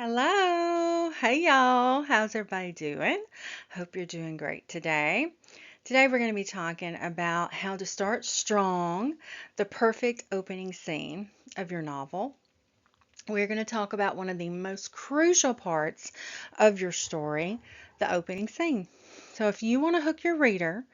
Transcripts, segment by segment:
Hello. Hey y'all. How's everybody doing? Hope you're doing great today. Today we're going to be talking about how to start strong, the perfect opening scene of your novel. We're going to talk about one of the most crucial parts of your story, the opening scene. So if you want to hook your reader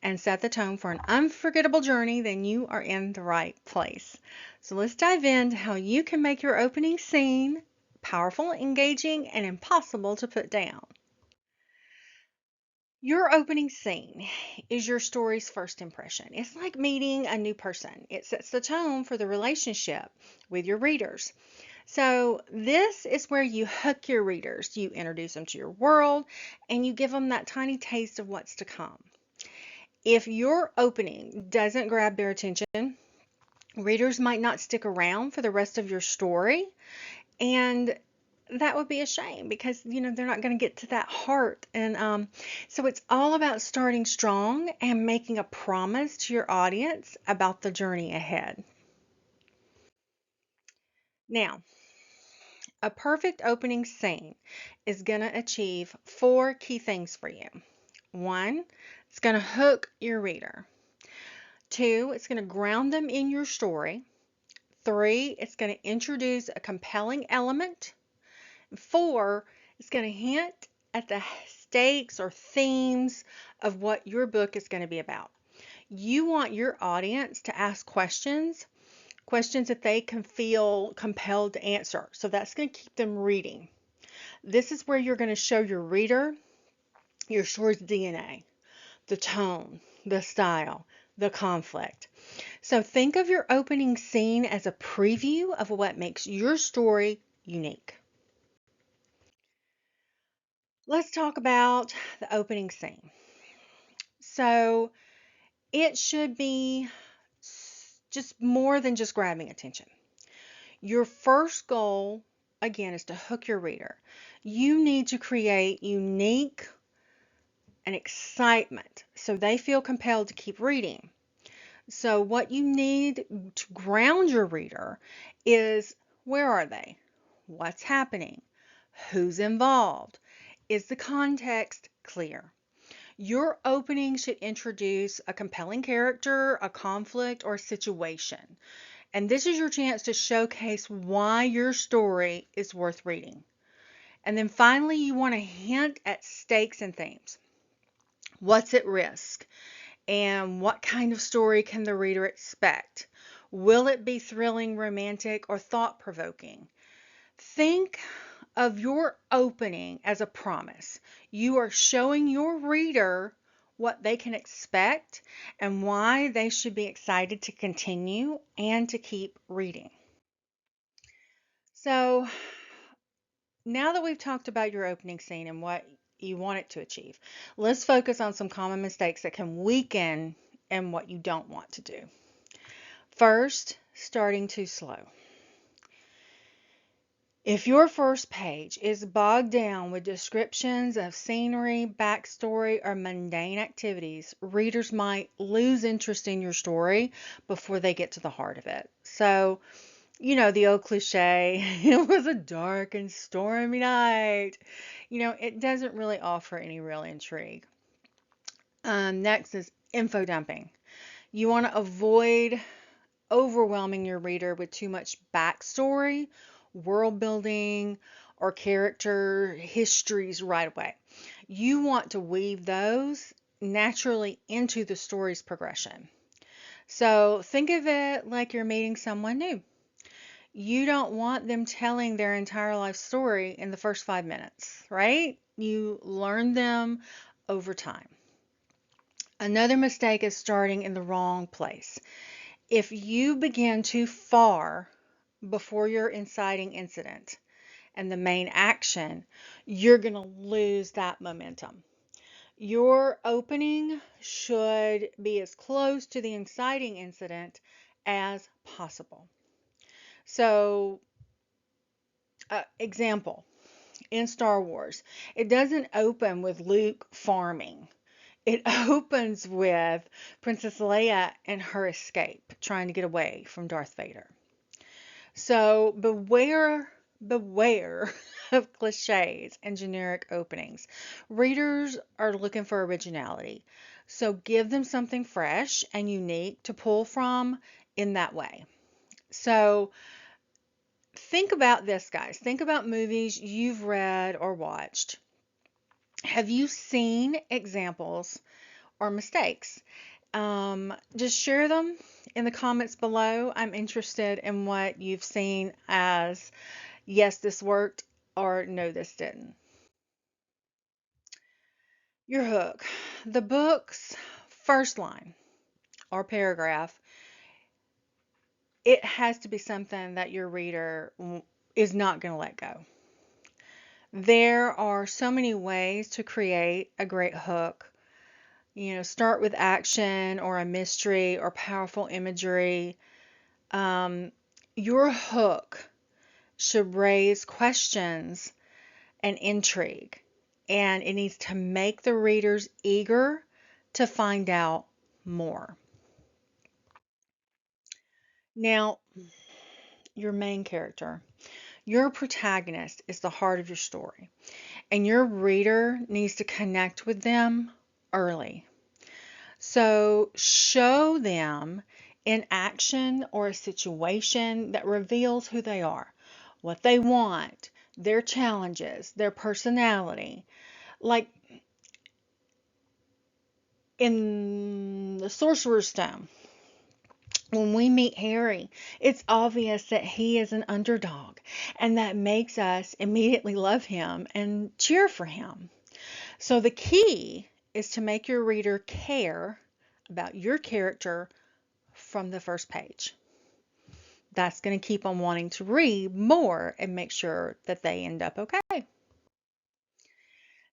and set the tone for an unforgettable journey, then you are in the right place. So let's dive into how you can make your opening scene powerful, engaging, and impossible to put down. Your opening scene is your story's first impression. It's like meeting a new person. It sets the tone for the relationship with your readers. So, this is where you hook your readers. You introduce them to your world and you give them that tiny taste of what's to come. If your opening doesn't grab their attention, readers might not stick around for the rest of your story. And that would be a shame because they're not going to get to that heart. And so it's all about starting strong and making a promise to your audience about the journey ahead. Now, a perfect opening scene is going to achieve four key things for you. One, it's going to hook your reader. Two, it's going to ground them in your story. Three, it's going to introduce a compelling element. Four, it's going to hint at the stakes or themes of what your book is going to be about. You want your audience to ask questions that they can feel compelled to answer. So that's going to keep them reading. This is where you're going to show your reader your story's DNA, the tone, the style, the conflict. So think of your opening scene as a preview of what makes your story unique. Let's talk about the opening scene. So it should be just more than just grabbing attention. Your first goal, again, is to hook your reader. You need to create unique and excitement so they feel compelled to keep reading. So what you need to ground your reader is, where are they? What's happening? Who's involved? Is the context clear? Your opening should introduce a compelling character, a conflict, or a situation. And this is your chance to showcase why your story is worth reading. And then finally, you want to hint at stakes and themes. What's at risk? And what kind of story can the reader expect? Will it be thrilling, romantic, or thought-provoking? Think of your opening as a promise. You are showing your reader what they can expect and why they should be excited to continue and to keep reading. So, now that we've talked about your opening scene and what you want it to achieve, let's focus on some common mistakes that can weaken and what you don't want to do. First, starting too slow. If your first page is bogged down with descriptions of scenery, backstory, or mundane activities, readers might lose interest in your story before they get to the heart of it. So, the old cliche, it was a dark and stormy night. It doesn't really offer any real intrigue. Next is info dumping. You want to avoid overwhelming your reader with too much backstory, world building, or character histories right away. You want to weave those naturally into the story's progression. So think of it like you're meeting someone new. You don't want them telling their entire life story in the first 5 minutes, right? You learn them over time. Another mistake is starting in the wrong place. If you begin too far before your inciting incident and the main action, you're going to lose that momentum. Your opening should be as close to the inciting incident as possible. So, example, in Star Wars, it doesn't open with Luke farming. It opens with Princess Leia and her escape, trying to get away from Darth Vader. So Beware of cliches and generic openings. Readers are looking for originality, so give them something fresh and unique to pull from in that way. So think about this, guys. Think about movies you've read or watched. Have you seen examples or mistakes? Just share them in the comments below. I'm interested in what you've seen as yes, this worked, or no, this didn't. Your hook. The book's first line or paragraph, it has to be something that your reader is not going to let go. There are so many ways to create a great hook. Start with action or a mystery or powerful imagery. Your hook should raise questions and intrigue, and it needs to make the readers eager to find out more. Now, your main character, your protagonist is the heart of your story, and your reader needs to connect with them early. So show them in action or a situation that reveals who they are, what they want, their challenges, their personality. Like in the Sorcerer's Stone, when we meet Harry, it's obvious that he is an underdog, and that makes us immediately love him and cheer for him. So the key is to make your reader care about your character from the first page. That's going to keep them wanting to read more and make sure that they end up okay.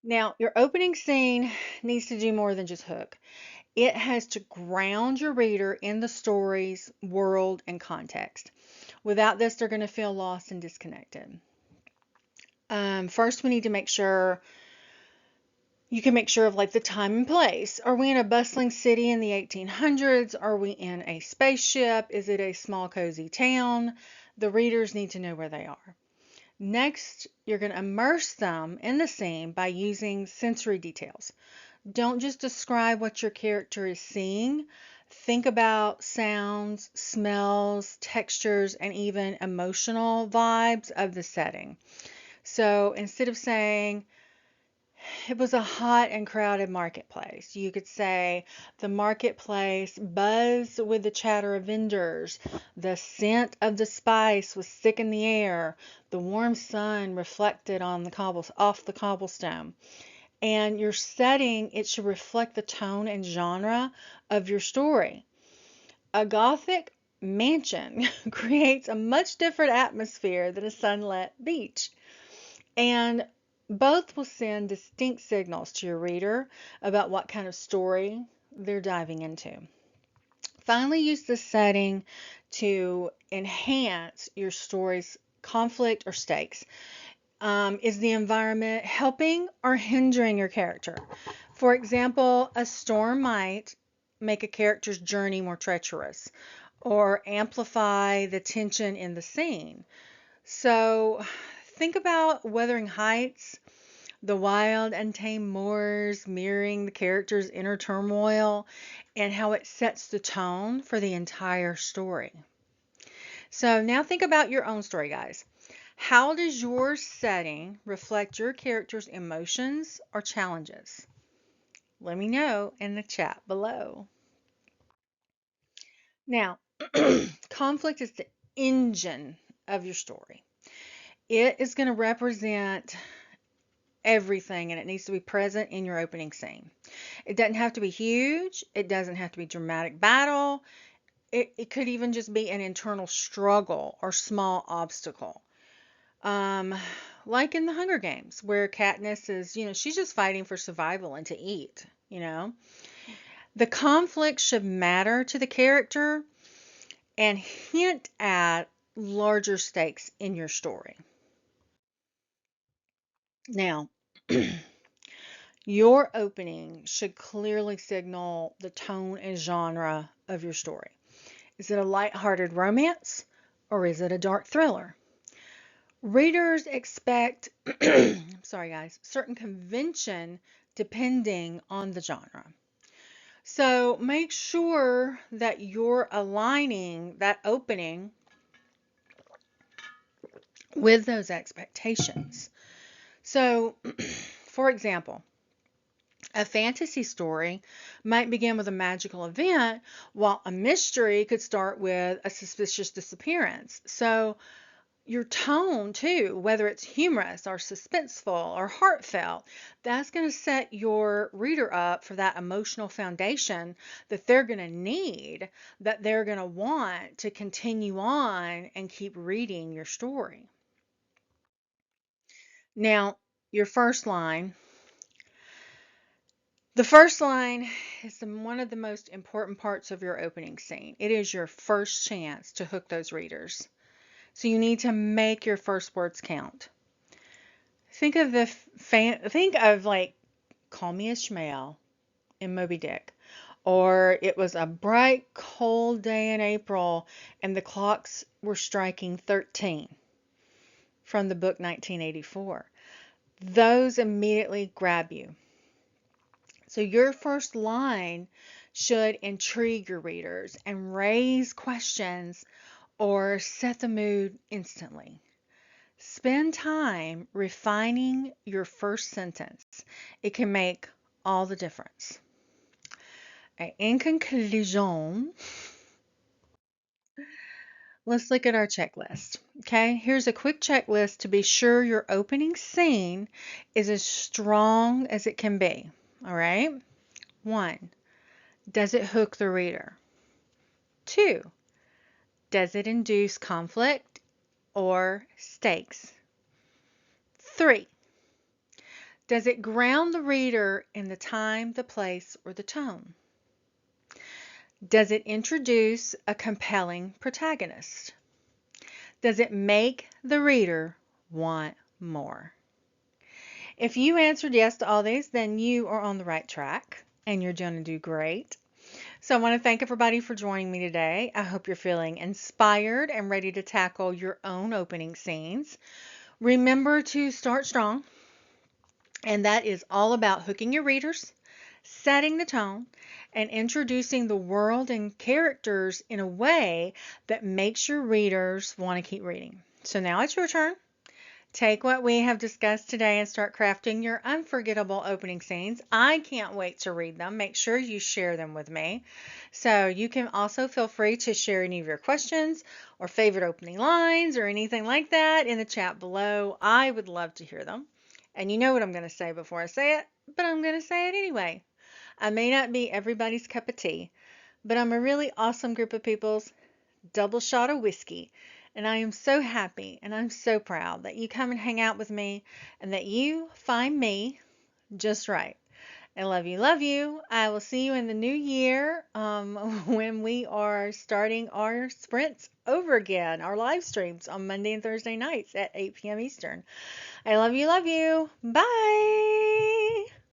Now, your opening scene needs to do more than just hook. It has to ground your reader in the story's world and context. Without this, they're going to feel lost and disconnected. First, we need to make sure you can make sure of like the time and place. Are we in a bustling city in the 1800s? Are we in a spaceship? Is it a small, cozy town? The readers need to know where they are. Next, you're going to immerse them in the scene by using sensory details. Don't just describe what your character is seeing. Think about sounds, smells, textures, and even emotional vibes of the setting. So instead of saying, it was a hot and crowded marketplace, you could say the marketplace buzzed with the chatter of vendors. The scent of the spice was thick in the air. The warm sun reflected on off the cobblestone. And your setting, it should reflect the tone and genre of your story. A Gothic mansion creates a much different atmosphere than a sunlit beach. And both will send distinct signals to your reader about what kind of story they're diving into. Finally, use this setting to enhance your story's conflict or stakes. Is the environment helping or hindering your character? For example, a storm might make a character's journey more treacherous or amplify the tension in the scene. So think about Wuthering Heights, the wild, untamed moors mirroring the character's inner turmoil, and how it sets the tone for the entire story. So now think about your own story, guys. How does your setting reflect your character's emotions or challenges? Let me know in the chat below. Now, conflict is the engine of your story. It is going to represent everything, and it needs to be present in your opening scene. It doesn't have to be huge. It doesn't have to be dramatic battle. It could even just be an internal struggle or small obstacle. Like in the Hunger Games, where Katniss is, she's just fighting for survival and to eat. The conflict should matter to the character and hint at larger stakes in your story. Now, your opening should clearly signal the tone and genre of your story. Is it a lighthearted romance or is it a dark thriller? Readers expect, sorry guys, certain convention depending on the genre. So make sure that you're aligning that opening with those expectations. So, for example, a fantasy story might begin with a magical event, while a mystery could start with a suspicious disappearance. So, your tone, too, whether it's humorous or suspenseful or heartfelt, that's going to set your reader up for that emotional foundation that they're going to need, that they're going to want to continue on and keep reading your story. Now, your first line. The first line is one of the most important parts of your opening scene. It is your first chance to hook those readers. So you need to make your first words count. Think of like Call Me Ishmael in Moby Dick. Or it was a bright, cold day in April and the clocks were striking 13 from the book 1984. Those immediately grab you. So your first line should intrigue your readers and raise questions or set the mood instantly. Spend time refining your first sentence. It can make all the difference. In conclusion, let's look at our checklist. Okay, here's a quick checklist to be sure your opening scene is as strong as it can be. All right. 1. Does it hook the reader? 2. Does it induce conflict or stakes? 3. Does it ground the reader in the time, the place, or the tone? Does it introduce a compelling protagonist? Does it make the reader want more? If you answered yes to all these, then you are on the right track and you're going to do great. So I want to thank everybody for joining me today. I hope you're feeling inspired and ready to tackle your own opening scenes. Remember to start strong, and that is all about hooking your readers, setting the tone, and introducing the world and characters in a way that makes your readers want to keep reading. So now it's your turn. Take what we have discussed today and start crafting your unforgettable opening scenes. I can't wait to read them. Make sure you share them with me. So you can also feel free to share any of your questions or favorite opening lines or anything like that in the chat below. I would love to hear them. And you know what I'm going to say before I say it, but I'm going to say it anyway. I may not be everybody's cup of tea, but I'm a really awesome group of people's double shot of whiskey. And I am so happy and I'm so proud that you come and hang out with me and that you find me just right. I love you, love you. I will see you in the new year when we are starting our sprints over again, our live streams on Monday and Thursday nights at 8 p.m. Eastern. I love you, love you. Bye.